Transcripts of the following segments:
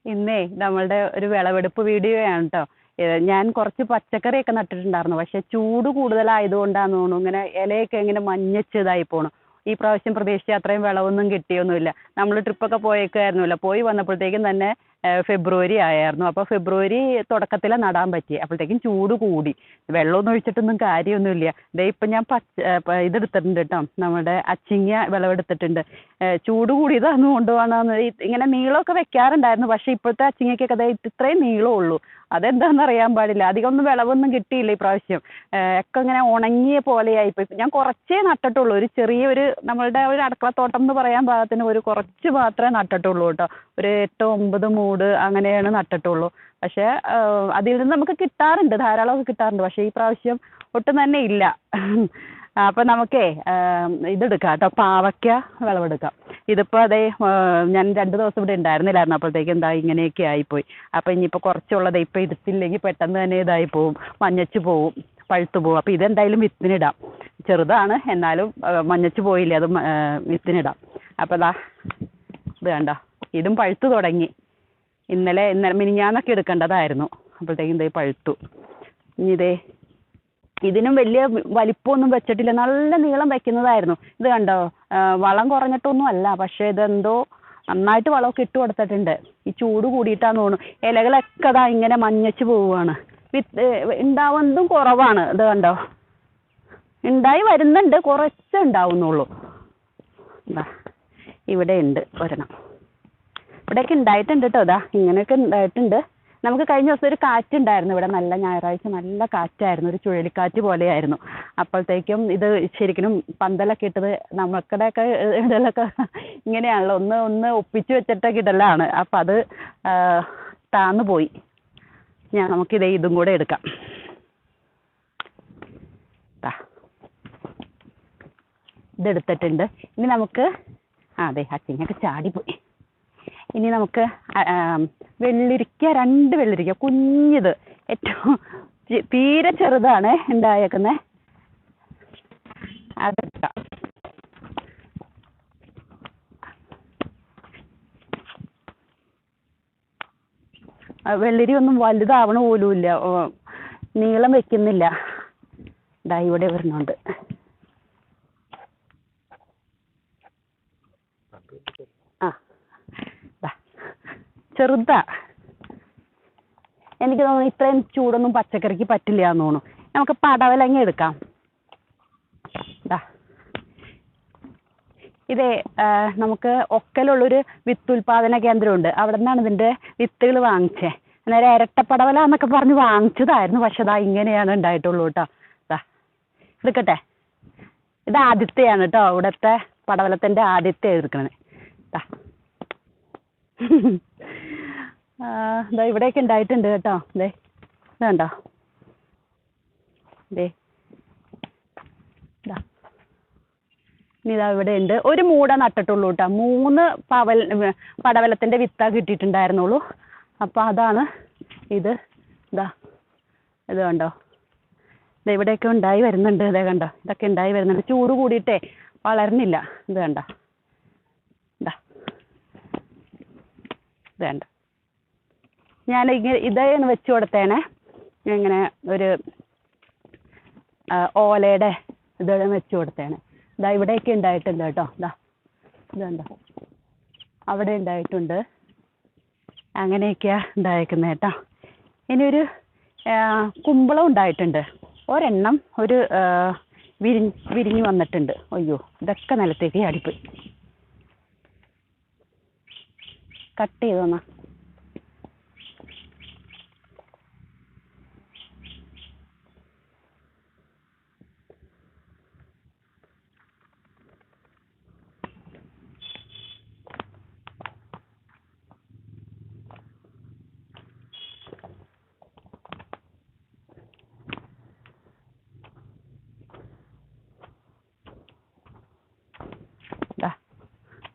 ഇന്നേ നമ്മളുടെ ഒരു വിളവെടുപ്പ് വീഡിയോയാണ് കേട്ടോ. ഞാൻ കുറച്ച് പച്ചക്കറിയൊക്കെ നട്ടിട്ടുണ്ടായിരുന്നു. പക്ഷെ ചൂട് കൂടുതലായതുകൊണ്ടാന്ന് തോന്നുന്നു ഇങ്ങനെ ഇലയൊക്കെ ഇങ്ങനെ മഞ്ഞച്ചതായി പോണു. ഈ പ്രാവശ്യം പ്രതീക്ഷിച്ച അത്രയും വിളവൊന്നും കിട്ടിയൊന്നുമില്ല. നമ്മൾ ട്രിപ്പൊക്കെ പോയേക്കായിരുന്നല്ലോ. പോയി വന്നപ്പോഴത്തേക്കും തന്നെ ഫെബ്രുവരി ആയായിരുന്നു. അപ്പോൾ ഫെബ്രുവരി തുടക്കത്തിലെ നടാൻ പറ്റി. അപ്പോഴത്തേക്കും ചൂട് കൂടി. വെള്ളമൊന്നും ഒഴിച്ചിട്ടൊന്നും കാര്യമൊന്നുമില്ല. ദേ ഇപ്പം ഞാൻ ഇതെടുത്തിട്ടുണ്ട് കേട്ടോ, നമ്മുടെ അച്ചിങ്ങ വിളവെടുത്തിട്ടുണ്ട്. ചൂട് കൂടിയതാന്ന് കൊണ്ടുപോകണമെന്ന് ഇങ്ങനെ നീളമൊക്കെ വെക്കാറുണ്ടായിരുന്നു. പക്ഷേ ഇപ്പോഴത്തെ അച്ചിങ്ങയ്ക്കൊക്കെ ദേ ഇത്രയും നീളമേ ഉള്ളൂ. അതെന്താണെന്ന് അറിയാൻ പാടില്ല. അധികമൊന്നും വിളവൊന്നും കിട്ടിയില്ല ഈ പ്രാവശ്യം. ഒക്കെ ഇങ്ങനെ ഉണങ്ങിയ പോലെയായിപ്പോയി. ഞാൻ കുറച്ചേ നട്ടിട്ടുള്ളൂ. ഒരു ചെറിയൊരു നമ്മളുടെ ഒരു അടുക്കളത്തോട്ടം എന്ന് പറയാൻ പാകത്തിന് ഒരു കുറച്ച് മാത്രമേ നട്ടിട്ടുള്ളൂ കേട്ടോ. ഒരു 8-9 മൂട് അങ്ങനെയാണ് നട്ടിട്ടുള്ളൂ. പക്ഷേ അതിൽ നിന്ന് നമുക്ക് കിട്ടാറുണ്ട്, ധാരാളമൊക്കെ കിട്ടാറുണ്ട്. പക്ഷേ ഈ പ്രാവശ്യം ഒട്ടും തന്നെ ഇല്ല. അപ്പം നമുക്കേ ഇതെടുക്കാം കേട്ടോ, പാവയ്ക്ക വിളവെടുക്കാം. ഇതിപ്പോൾ അതേ ഞാൻ 2 ദിവസം ഇവിടെ ഉണ്ടായിരുന്നില്ലായിരുന്നു. അപ്പോഴത്തേക്കും എന്താ ഇങ്ങനെയൊക്കെ ആയിപ്പോയി. അപ്പം ഇനിയിപ്പോൾ കുറച്ചുള്ളത് ഇപ്പം എടുത്തില്ലെങ്കിൽ പെട്ടെന്ന് തന്നെ ഇതായി പോവും, മഞ്ഞച്ച് പോവും, പഴുത്തു പോവും. അപ്പോൾ ഇതെന്തായാലും വിത്തിനിടാം. ചെറുതാണ്, എന്നാലും മഞ്ഞച്ച് പോയില്ലേ, അത് വിത്തിനിടാം. അപ്പോൾ ദാ ഇത് കണ്ടോ, ഇതും പഴുത്തു തുടങ്ങി. ഇന്നലെ മിനിഞ്ഞാന്നൊക്കെ എടുക്കേണ്ടതായിരുന്നു. അപ്പോഴത്തേക്കും ഇതേ പഴുത്തു. ഇനി ഇതേ ഇതിനും വലിയ വലിപ്പമൊന്നും വെച്ചിട്ടില്ല, നല്ല നീളം വെക്കുന്നതായിരുന്നു. ഇത് കണ്ടോ, വളം കുറഞ്ഞിട്ടൊന്നും അല്ല, പക്ഷേ ഇതെന്തോ നന്നായിട്ട് വളമൊക്കെ ഇട്ട് കൊടുത്തിട്ടുണ്ട്. ഈ ചൂട് കൂടിയിട്ടാന്ന് തോന്നുന്നു. ഇലകളൊക്കെ അതാ ഇങ്ങനെ മഞ്ഞച്ച് പോവുകയാണ്. ഉണ്ടാവുന്നതും കുറവാണ്. ഇത് കണ്ടോ, ഉണ്ടായി വരുന്നുണ്ട്, കുറച്ചേ ഉണ്ടാവുന്നുള്ളൂ. എന്താ ഇവിടെ ഉണ്ട് ഒരെണ്ണം. ഇവിടെയൊക്കെ ഉണ്ടായിട്ടുണ്ട് കേട്ടോ. ഇതാ ഇങ്ങനെയൊക്കെ ഉണ്ടായിട്ടുണ്ട്. നമുക്ക് കഴിഞ്ഞ ദിവസം ഒരു കാറ്റുണ്ടായിരുന്നു ഇവിടെ, നല്ല ഞായറാഴ്ച നല്ല കാറ്റായിരുന്നു, ഒരു ചുഴലിക്കാറ്റ് പോലെയായിരുന്നു. അപ്പോഴത്തേക്കും ഇത് ശരിക്കും പന്തലൊക്കെ ഇട്ടത് നമുക്കിടെയൊക്കെ ഇടലൊക്കെ ഇങ്ങനെയാണല്ലോ, ഒന്ന് ഒപ്പിച്ച് വെച്ചിട്ടൊക്കെ ഇടലാണ്. അപ്പം അത് താന്നു പോയി. നമുക്കിതേ ഇതും കൂടെ എടുക്കാം. ഇതെടുത്തിട്ടുണ്ട്. ഇനി നമുക്ക് അതെ അച്ചിങ്ങൊക്കെ ചാടിപ്പോയി. ഇനി നമുക്ക് വെള്ളരിക്ക, 2 വെള്ളരിക്ക, കുഞ്ഞിത്, ഏറ്റവും തീരെ ചെറുതാണ് ഉണ്ടായേക്കുന്നത്. അതെടുക്കാം. വെള്ളരി ഒന്നും വലുതാവണ പോലുമില്ല, നീളം വെക്കുന്നില്ല. ഇതാ ഇവിടെ വരുന്നുണ്ട്. ചെറുതാ. എനിക്ക് തോന്നുന്നു ഇത്രയും ചൂടൊന്നും പച്ചക്കറിക്ക് പറ്റില്ല എന്ന് തോന്നുന്നു. നമുക്ക് പടവലങ്ങ എടുക്കാം. ഇതേ നമുക്ക് ഒക്കലുള്ളൊരു വിത്തുൽപാദന കേന്ദ്രമുണ്ട്. അവിടെ നിന്നാണ് ഇതിൻ്റെ വിത്തുകൾ വാങ്ങിച്ചത്. അന്നേരം ഇരട്ടപ്പടവല എന്നൊക്കെ പറഞ്ഞ് വാങ്ങിച്ചതായിരുന്നു. പക്ഷെ അതാ ഇങ്ങനെയാണ് ഉണ്ടായിട്ടുള്ളൂ കേട്ടോ. എടുക്കട്ടെ. ഇത് ആദ്യത്തെയാണ് കേട്ടോ, ഇവിടുത്തെ പടവലത്തിൻ്റെ ആദ്യത്തെ എടുക്കണത്. ഇതാ ഇവിടെയൊക്കെ ഉണ്ടായിട്ടുണ്ട് കേട്ടോ. ദേ ഇത് കണ്ടോ, ദേ ഇതാ ഇനി ഇതാ ഇവിടെ ഉണ്ട്. ഒരു മൂട നട്ടിട്ടുള്ളൂ കേട്ടോ. 3 പടവലത്തിൻ്റെ വിത്താ കിട്ടിയിട്ടുണ്ടായിരുന്നുള്ളൂ. അപ്പോൾ അതാണ് ഇത്. ഇതാ ഇത് കണ്ടോ, ഇത് ഇവിടെയൊക്കെ ഉണ്ടായി വരുന്നുണ്ട്. ഇതേ കണ്ടോ, ഇതൊക്കെ ഉണ്ടായി വരുന്നുണ്ട്. ചൂട് കൂടിയിട്ടേ വളരുന്നില്ല. ഇത് കണ്ടോ, വേണ്ട, ഞാൻ ഇതാണ് വെച്ച് കൊടുത്തേണേ. ഇങ്ങനെ ഒരു ഓലയുടെ ഇതാണ് വെച്ച് കൊടുത്തേണേ. ഇതാ ഇവിടെയൊക്കെ ഉണ്ടായിട്ടുണ്ട് കേട്ടോ. ഇതുണ്ടോ, അവിടെ ഉണ്ടായിട്ടുണ്ട്. അങ്ങനെയൊക്കെയാണ് ഉണ്ടായേക്കുന്നത് കേട്ടോ. ഇനി ഒരു കുമ്പളം ഉണ്ടായിട്ടുണ്ട്. ഒരെണ്ണം ഒരു വിരിഞ്ഞ് വന്നിട്ടുണ്ട്. അയ്യോ, ഇതൊക്കെ നിലത്തേക്ക് ചാടിപ്പോയി. കട്ട് ചെയ്തോന്നാ.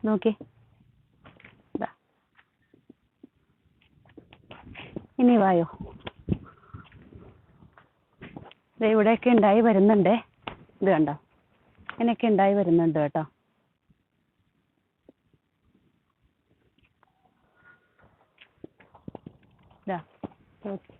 നോക്കി, ഇനി വായോ. ഇവിടെയൊക്കെ ഉണ്ടായി വരുന്നുണ്ടേ. ഇത് കണ്ടോ, ഇങ്ങനെയൊക്കെ ഉണ്ടായി വരുന്നുണ്ട് കേട്ടോ. ഓക്കെ.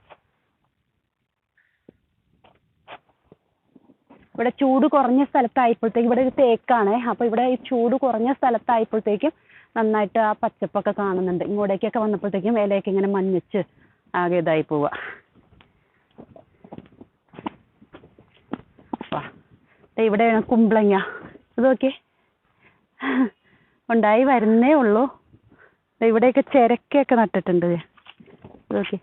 ഇവിടെ ചൂട് കുറഞ്ഞ സ്ഥലത്തായപ്പോഴത്തേക്കും ഇവിടെ ഒരു തേക്കാണ്. അപ്പോൾ ഇവിടെ ഈ ചൂട് കുറഞ്ഞ സ്ഥലത്തായപ്പോഴത്തേക്കും നന്നായിട്ട് ആ പച്ചപ്പൊക്കെ കാണുന്നുണ്ട്. ഇങ്ങോട്ടേക്കൊക്കെ വന്നപ്പോഴത്തേക്കും ഇലയൊക്കെ ഇങ്ങനെ മഞ്ഞച്ച് ആകെ ഇതായി പോവുക. ഇവിടെയാണ് കുമ്പളങ്ങ. ഇത് നോക്കി ഉണ്ടായി വരുന്നേ ഉള്ളൂ. ഇവിടെയൊക്കെ ചിരക്കയൊക്കെ നട്ടിട്ടുണ്ട്. ഓക്കെ.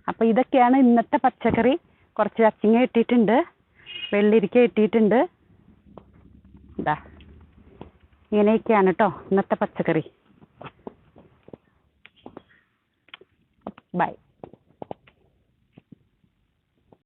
അപ്പോൾ ഇതൊക്കെയാണ് ഇന്നത്തെ പച്ചക്കറി. കുറച്ച് അച്ചിങ്ങ ഇട്ടിട്ടുണ്ട്, വെള്ളിരിക്ക ഇട്ടിട്ടുണ്ട്. ഇതാ ഇങ്ങനെയൊക്കെയാണ് കേട്ടോ ഇന്നത്തെ പച്ചക്കറി. ബൈ.